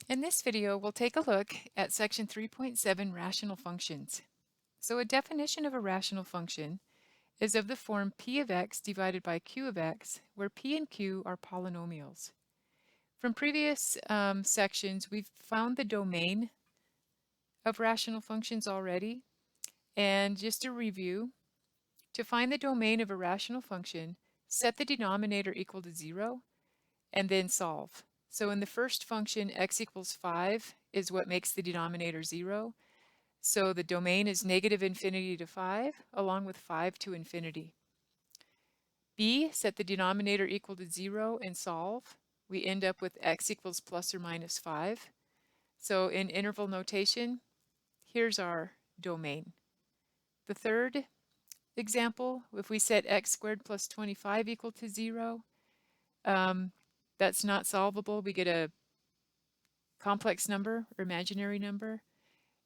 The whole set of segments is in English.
In this video, we'll take a look at section 3.7 rational functions. So a definition of a rational function is of the form p of x divided by q of x, where p and q are polynomials. From previous sections, we've found the domain of rational functions already. And just to review, to find the domain of a rational function, set the denominator equal to 0 and then solve. So in the first function, x equals 5 is what makes the denominator 0. So the domain is negative infinity to 5, along with 5 to infinity. B, set the denominator equal to 0 and solve. We end up with x equals plus or minus 5. So in interval notation, here's our domain. The third example, if we set x squared plus 25 equal to 0, that's not solvable. We get a complex number or imaginary number.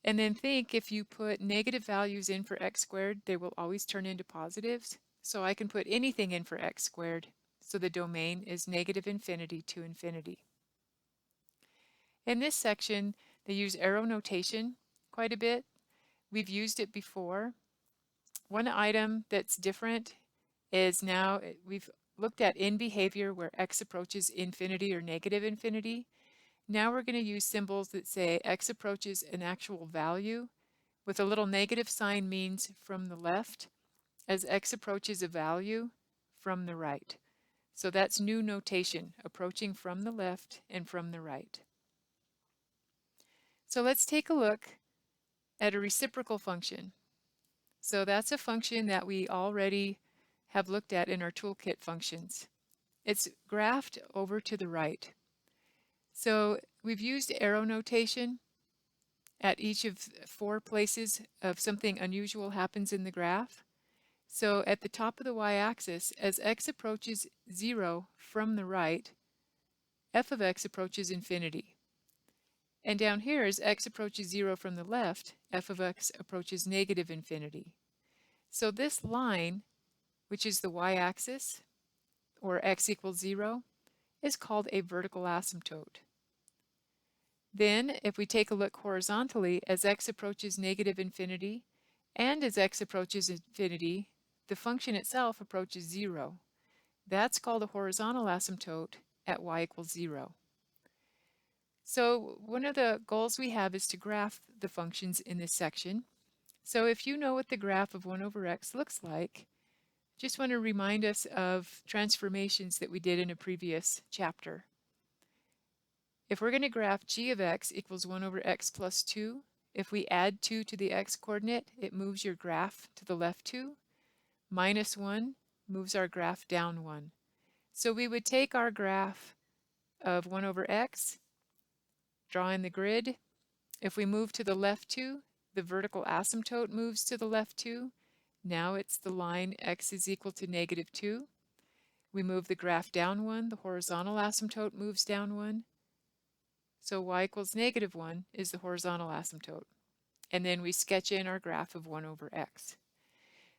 And then think, if you put negative values in for x squared, they will always turn into positives. So I can put anything in for x squared. So the domain is negative infinity to infinity. In this section, they use arrow notation quite a bit. We've used it before. One item that's different is now we've looked at in behavior where x approaches infinity or negative infinity. Now we're going to use symbols that say x approaches an actual value with a little negative sign means from the left as x approaches a value from the right. So that's new notation, approaching from the left and from the right. So let's take a look at a reciprocal function. So that's a function that we already have looked at in our toolkit functions. It's graphed over to the right. So we've used arrow notation at each of 4 places of something unusual happens in the graph. So at the top of the y-axis, as x approaches 0 from the right, f of x approaches infinity. And down here, as x approaches 0 from the left, f of x approaches negative infinity. So this line, which is the y-axis, or x equals 0, is called a vertical asymptote. Then, if we take a look horizontally, as x approaches negative infinity, and as x approaches infinity, the function itself approaches 0. That's called a horizontal asymptote at y equals 0. So one of the goals we have is to graph the functions in this section. So if you know what the graph of 1 over x looks like, just want to remind us of transformations that we did in a previous chapter. If we're going to graph g of x equals 1 over x plus 2, if we add 2 to the x coordinate, it moves your graph to the left 2. Minus 1 moves our graph down 1. So we would take our graph of 1 over x, draw in the grid. If we move to the left 2, the vertical asymptote moves to the left 2. Now it's the line x is equal to negative 2. We move the graph down 1, the horizontal asymptote moves down 1. So y equals negative 1 is the horizontal asymptote. And then we sketch in our graph of 1 over x.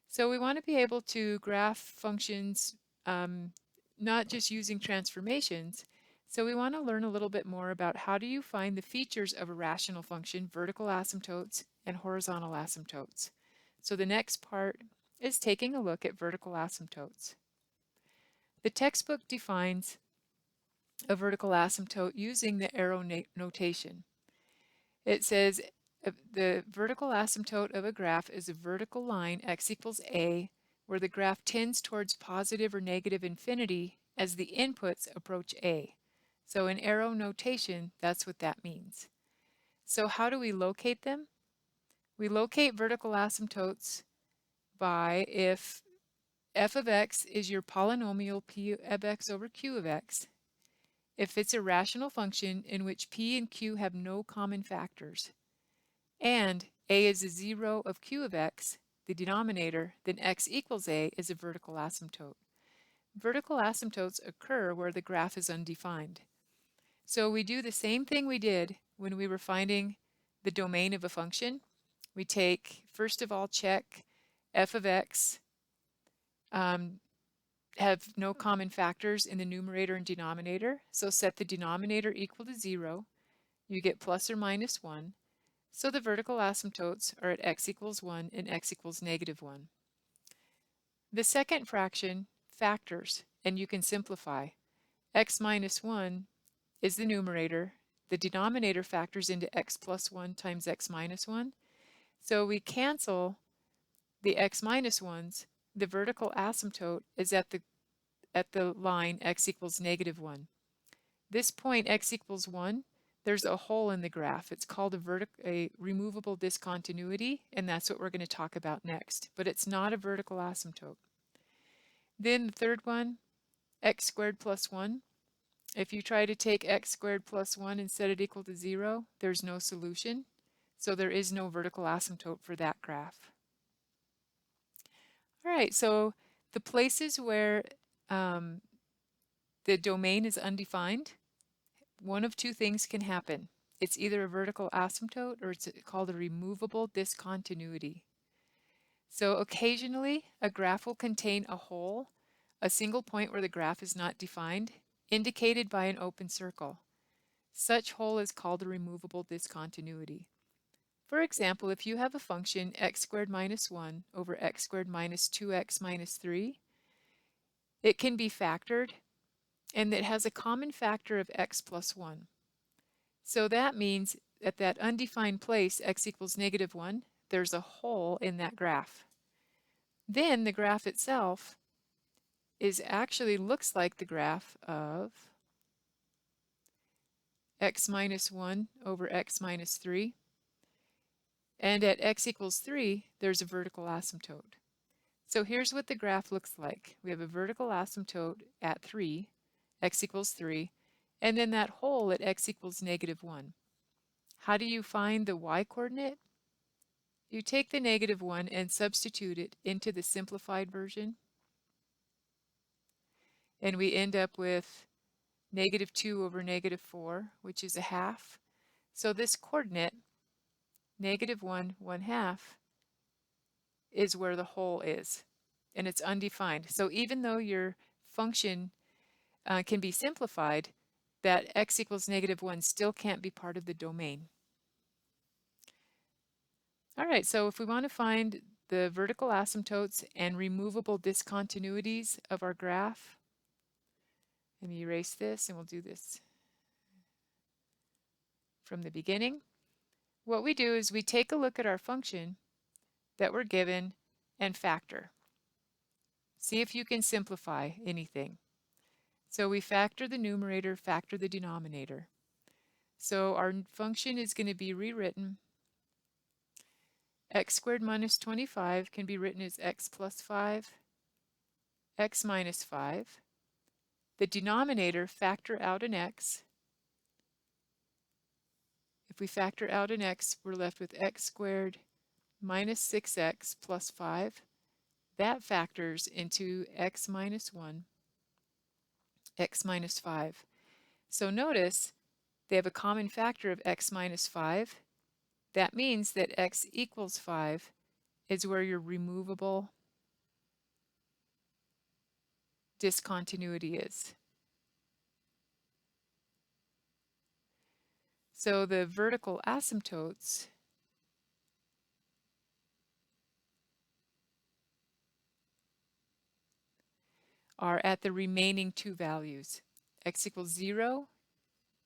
So we want to be able to graph functions not just using transformations. So we want to learn a little bit more about how do you find the features of a rational function, vertical asymptotes and horizontal asymptotes. So the next part is taking a look at vertical asymptotes. The textbook defines a vertical asymptote using the arrow notation. It says the vertical asymptote of a graph is a vertical line x equals a, where the graph tends towards positive or negative infinity as the inputs approach a. So in arrow notation, that's what that means. So how do we locate them? We locate vertical asymptotes by if f of x is your polynomial p of x over q of x, if it's a rational function in which p and q have no common factors, and a is a 0 of q of x, the denominator, then x equals a is a vertical asymptote. Vertical asymptotes occur where the graph is undefined. So we do the same thing we did when we were finding the domain of a function. We take, first of all, check f of x have no common factors in the numerator and denominator. So set the denominator equal to 0. you get plus or minus 1. So the vertical asymptotes are at x equals 1 and x equals negative 1. The second fraction factors, and you can simplify. X minus 1 is the numerator. The denominator factors into x plus 1 times x minus 1. So we cancel the x minus 1's. The vertical asymptote is at the line x equals negative 1. This point x equals 1, there's a hole in the graph. It's called a removable discontinuity, and that's what we're going to talk about next. But it's not a vertical asymptote. Then the third one, x squared plus 1. If you try to take x squared plus 1 and set it equal to 0, there's no solution. So there is no vertical asymptote for that graph. All right, so the places where the domain is undefined, one of two things can happen. It's either a vertical asymptote or it's called a removable discontinuity. So occasionally a graph will contain a hole, a single point where the graph is not defined, indicated by an open circle. Such hole is called a removable discontinuity. For example, if you have a function x squared minus 1 over x squared minus 2x minus 3, it can be factored, and it has a common factor of x plus 1. So that means at that undefined place, x equals negative 1, there's a hole in that graph. Then the graph itself actually looks like the graph of x minus 1 over x minus 3. And at x equals 3, there's a vertical asymptote. So here's what the graph looks like. We have a vertical asymptote at 3, x equals 3, and then that hole at x equals negative 1. How do you find the y-coordinate? You take the negative 1 and substitute it into the simplified version, and we end up with negative 2 over negative 4, which is a half. So this coordinate, negative 1, 1/2, is where the hole is, and it's undefined. So even though your function can be simplified, that x equals negative 1 still can't be part of the domain. All right, so if we want to find the vertical asymptotes and removable discontinuities of our graph, let me erase this and we'll do this from the beginning. What we do is we take a look at our function that we're given and factor. See if you can simplify anything. So we factor the numerator, factor the denominator. So our function is going to be rewritten. X squared minus 25 can be written as x plus 5, x minus 5. The denominator, factor out an x. If we factor out an x, we're left with x squared minus 6x plus 5. That factors into x minus 1, x minus 5. So notice they have a common factor of x minus 5. That means that x equals 5 is where your removable discontinuity is. So the vertical asymptotes are at the remaining two values. X equals 0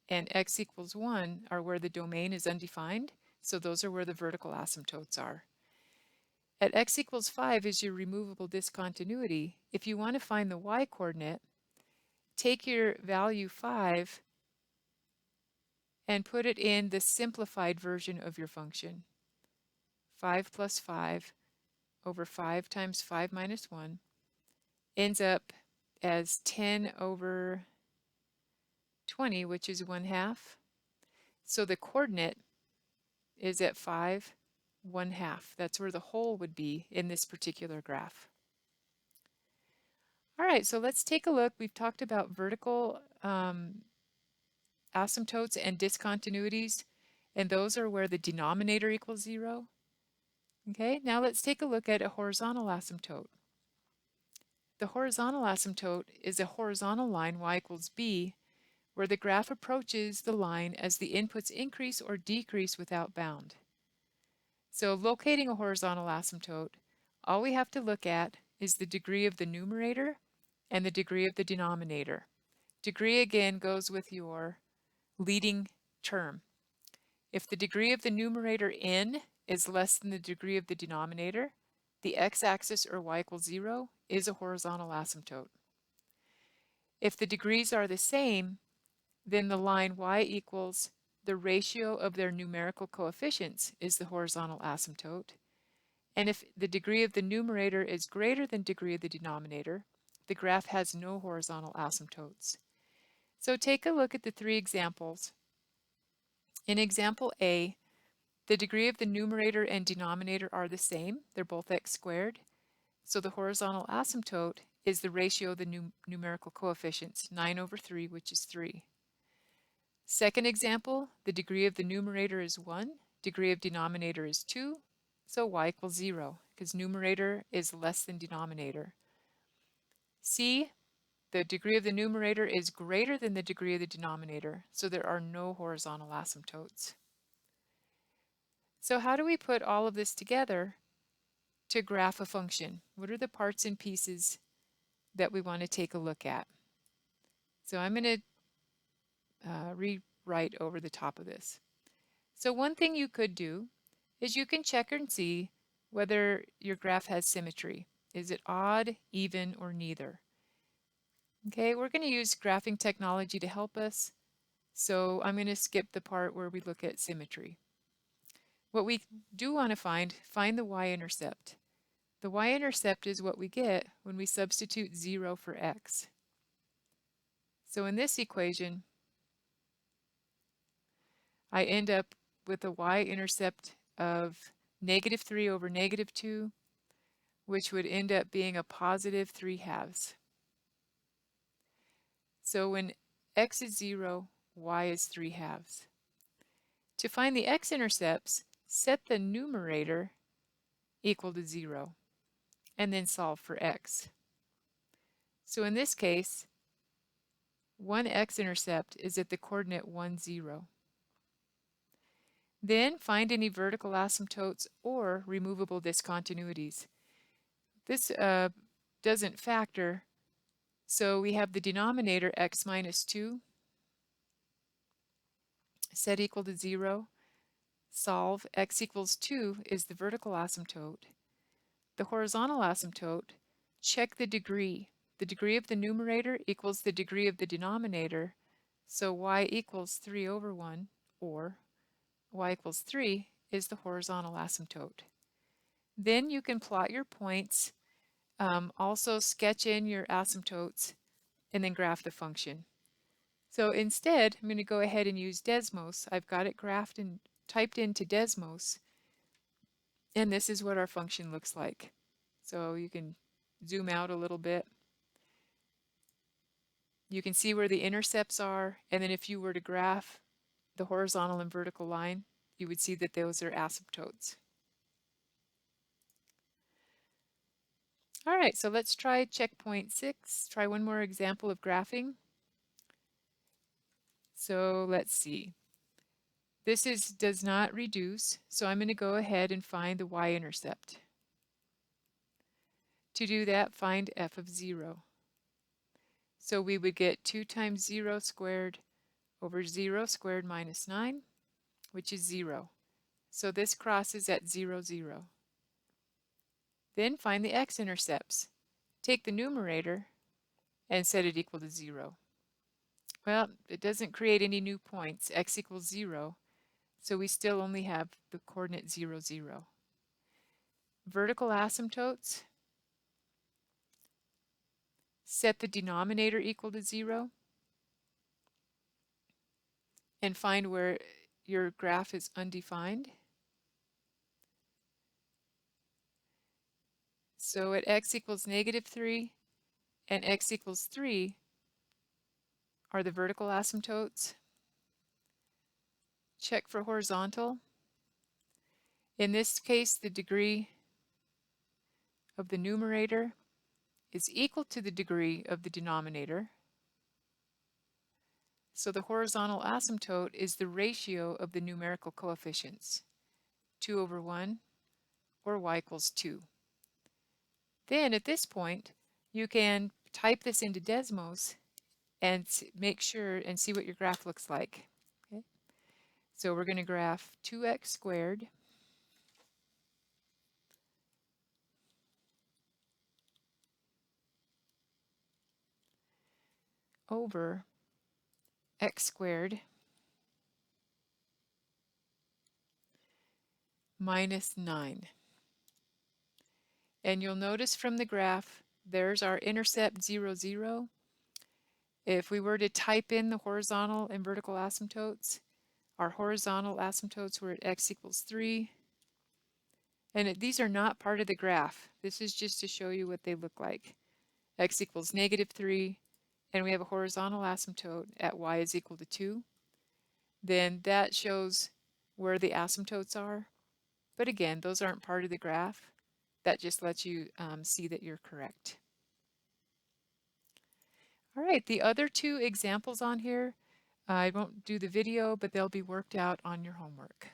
and x equals 1 are where the domain is undefined, so those are where the vertical asymptotes are. At x equals 5 is your removable discontinuity. If you want to find the y-coordinate, take your value 5 and put it in the simplified version of your function. 5 plus 5 over 5 times 5 minus 1 ends up as 10 over 20, which is 1/2. So the coordinate is at 5, 1/2. That's where the hole would be in this particular graph. All right, so let's take a look. We've talked about vertical asymptotes and discontinuities, and those are where the denominator equals 0. Okay, now let's take a look at a horizontal asymptote. The horizontal asymptote is a horizontal line, y equals b, where the graph approaches the line as the inputs increase or decrease without bound. So locating a horizontal asymptote, all we have to look at is the degree of the numerator and the degree of the denominator. Degree again goes with your leading term. If the degree of the numerator n is less than the degree of the denominator, the x-axis or y equals 0 is a horizontal asymptote. If the degrees are the same, then the line y equals the ratio of their numerical coefficients is the horizontal asymptote. And if the degree of the numerator is greater than degree of the denominator, the graph has no horizontal asymptotes. So take a look at the three examples. In example A, the degree of the numerator and denominator are the same. They're both x squared. So the horizontal asymptote is the ratio of the numerical coefficients, 9 over 3, which is 3. Second example, the degree of the numerator is 1, degree of denominator is 2, so y equals 0, because numerator is less than denominator. C, the degree of the numerator is greater than the degree of the denominator, so there are no horizontal asymptotes. So how do we put all of this together to graph a function? What are the parts and pieces that we want to take a look at? So I'm going to rewrite over the top of this. So one thing you could do is you can check and see whether your graph has symmetry. Is it odd, even, or neither? Okay, we're going to use graphing technology to help us. So I'm going to skip the part where we look at symmetry. What we do want to find the y-intercept. The y-intercept is what we get when we substitute 0 for x. So in this equation, I end up with a y-intercept of -3 over -2, which would end up being a positive 3/2. So when x is 0, y is 3/2. To find the x-intercepts, set the numerator equal to 0, and then solve for x. So in this case, one x-intercept is at the coordinate 1, 0. Then find any vertical asymptotes or removable discontinuities. This doesn't factor, so we have the denominator x minus 2 set equal to 0. Solve x equals 2 is the vertical asymptote. The horizontal asymptote, check the degree. The degree of the numerator equals the degree of the denominator, so y equals 3 over 1, or y equals 3 is the horizontal asymptote. Then you can plot your points, also sketch in your asymptotes, and then graph the function. So instead, I'm going to go ahead and use Desmos. I've got it graphed and typed into Desmos, and this is what our function looks like. So you can zoom out a little bit. You can see where the intercepts are, and then if you were to graph the horizontal and vertical line, you would see that those are asymptotes. All right, so let's try checkpoint 6. Try one more example of graphing. So let's see. This does not reduce, so I'm going to go ahead and find the y-intercept. To do that, find f of 0. So we would get 2 times 0 squared over 0 squared minus 9, which is 0. So this crosses at 0, 0. Then find the x-intercepts. Take the numerator and set it equal to 0. Well, it doesn't create any new points. X equals 0, so we still only have the coordinate 0, 0. Vertical asymptotes, set the denominator equal to 0, and find where your graph is undefined. So at x equals -3 and x equals 3 are the vertical asymptotes. Check for horizontal. In this case, the degree of the numerator is equal to the degree of the denominator. So the horizontal asymptote is the ratio of the numerical coefficients, 2 over 1 or y equals 2. Then at this point, you can type this into Desmos and make sure and see what your graph looks like. Okay? So we're going to graph 2x squared over x squared minus 9. And you'll notice from the graph, there's our intercept 0, 0. If we were to type in the horizontal and vertical asymptotes, our horizontal asymptotes were at x equals 3. And these are not part of the graph. This is just to show you what they look like. X equals -3, and we have a horizontal asymptote at y is equal to 2. Then that shows where the asymptotes are. But again, those aren't part of the graph. That just lets you see that you're correct. All right, the other two examples on here, I won't do the video, but they'll be worked out on your homework.